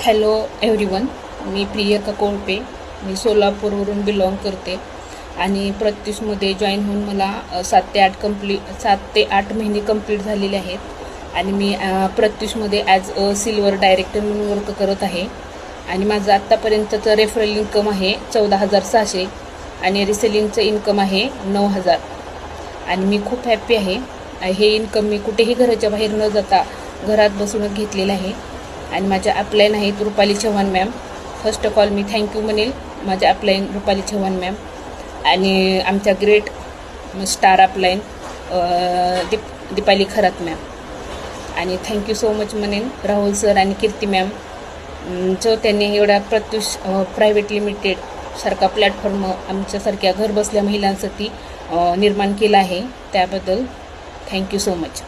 Hello everyone, मी प्रियंका कोळपे. मी सोलापूरवरून belong करते आणि प्रत्यूषमध्ये join होऊन मला 7 ते 8 महिने कंप्लीट झालेले आहेत आणि मी प्रत्यूषमध्ये ॲज अ सिल्वर डायरेक्टर म्हणून वर्क करत आहे. आणि माझं आत्तापर्यंतचं रेफरल इन्कम आहे 14,600 आणि रिसेलिंगचं इन्कम आहे 9,000 आणि मी खूप हॅप्पी आहे. हे इन्कम मी कुठेही घराच्या बाहेर न जाता घरात बसूनच घेतलेलं आहे. आणि माझ्या अपलाईन आहेत Rupali Chavan ma'am. First of all me thank you म्हणेल माझ्या अपलाईन रुपाली चव्हाण मॅम आणि आमच्या great star up line Deepali Kharat ma'am. आणि थँक्यू सो मच म्हणेन राहुल सर आणि कीर्ती मॅम जो त्यांनी एवढा प्रत्यूष प्रायव्हेट लिमिटेड सारखा प्लॅटफॉर्म आमच्यासारख्या घर बसल्या महिलांसाठी निर्माण केला आहे. त्याबद्दल थँक्यू सो मच.